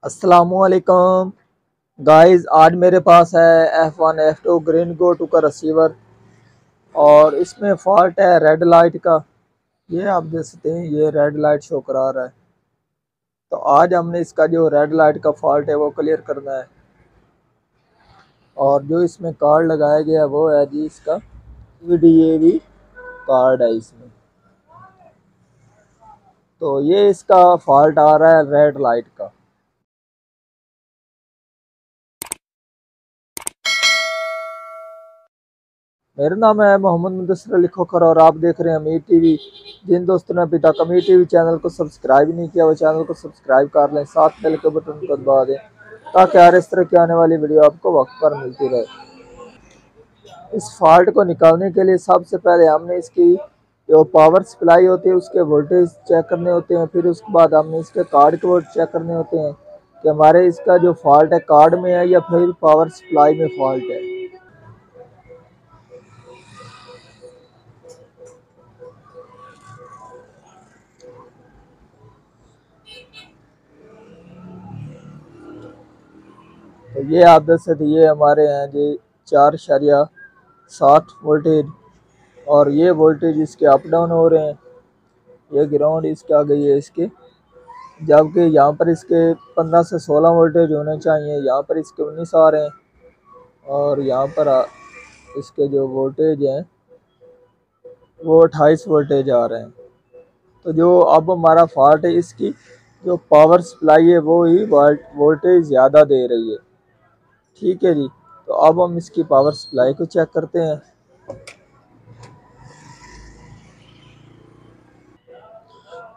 अस्सलामुअलैकुम गाइस, आज मेरे पास है F1 F2 green go to का रिसीवर और इसमें फॉल्ट है रेड लाइट का। ये आप देख सकते हैं, ये रेड लाइट शो करा रहा है। तो आज हमने इसका जो रेड लाइट का फॉल्ट है वो क्लियर करना है। और जो इसमें कार्ड लगाया गया है वो है जी इसका VDAV कार्ड है इसमें। तो ये इसका फॉल्ट आ रहा है रेड लाइट का। मेरा नाम है मोहम्मद मुदस्सिर अली खोखर और आप देख रहे हैं अमीर टीवी। जिन दोस्तों ने अभी तक अमीर टीवी चैनल को सब्सक्राइब नहीं किया वो चैनल को सब्सक्राइब कर लें, साथ बेल के बटन को दबा दें ताकि हर इस तरह की आने वाली वीडियो आपको वक्त पर मिलती रहे। इस फॉल्ट को निकालने के लिए सबसे पहले हमने इसकी जो पावर सप्लाई होती है उसके वोल्टेज चेक करने होते हैं। फिर उसके बाद हमने इसके कार्ड के वोल्ट चेक करने होते हैं कि हमारे इसका जो फॉल्ट है कार्ड में है या फिर पावर सप्लाई में फॉल्ट है। तो ये आप देख सकते, ये हमारे हैं जी 4.7 वोल्टेज और ये वोल्टेज इसके अप डाउन हो रहे हैं। ये ग्राउंड इसके आ गई है इसके, जबकि यहाँ पर इसके 15 से 16 वोल्टेज होने चाहिए, यहाँ पर इसके 19 आ रहे हैं। और यहाँ पर इसके जो वोल्टेज हैं वो 28 वोल्टेज आ रहे हैं। तो जो अब हमारा फॉल्ट है इसकी जो पावर सप्लाई है वो ही वोल्टेज ज़्यादा दे रही है। ठीक है जी, तो अब हम इसकी पावर सप्लाई को चेक करते हैं।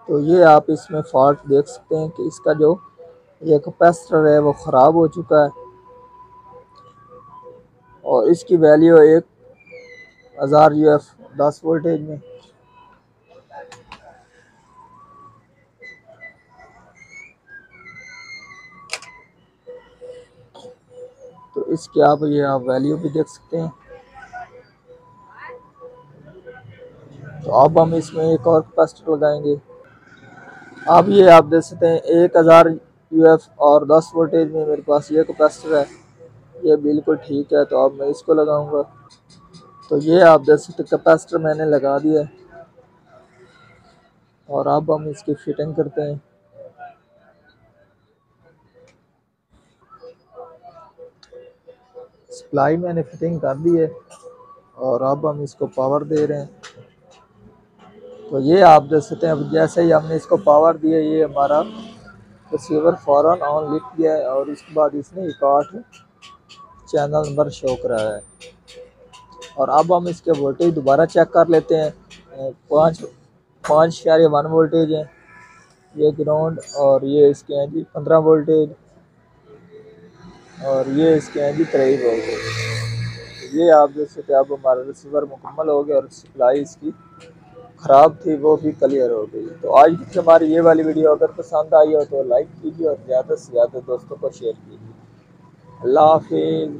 तो ये आप इसमें फॉल्ट देख सकते हैं कि इसका जो ये कैपेसिटर है वो ख़राब हो चुका है और इसकी वैल्यू 1000 UF 10 वोल्टेज में। तो इसकी आप वैल्यू भी देख सकते हैं। तो अब हम इसमें एक और कैपेसिटर लगाएंगे। अब ये आप देख सकते हैं 1000 UF और 10 वोल्टेज में मेरे पास ये कैपेसिटर है, ये बिल्कुल ठीक है। तो अब मैं इसको लगाऊंगा। तो ये आप देख सकते कैपेसिटर मैंने लगा दिया है और अब हम इसकी फिटिंग करते हैं। सप्लाई मैंने फिटिंग कर दी है और अब हम इसको पावर दे रहे हैं। तो ये आप देख सकते हैं, अब जैसे ही हमने इसको पावर दी है ये हमारा रिसीवर फ़ौरन ऑन लिख गया है और उसके बाद इसने 61 चैनल नंबर शो कराया है। और अब हम इसके वोल्टेज दोबारा चेक कर लेते हैं। 5.1 वोल्टेज है ये ग्राउंड और ये इसके हैं जी 15 वोल्टेज और ये इसके हैं जी 23 वोल्टेज। ये आप देख सकते हैं, अब हमारा रिसीवर मुकम्मल हो गया और सप्लाई इसकी ख़राब थी वो भी क्लियर हो गई। तो आज की हमारी ये वाली वीडियो अगर पसंद आई हो तो लाइक कीजिए और ज़्यादा से ज़्यादा दोस्तों को शेयर कीजिए। अल्लाह हाफिज़।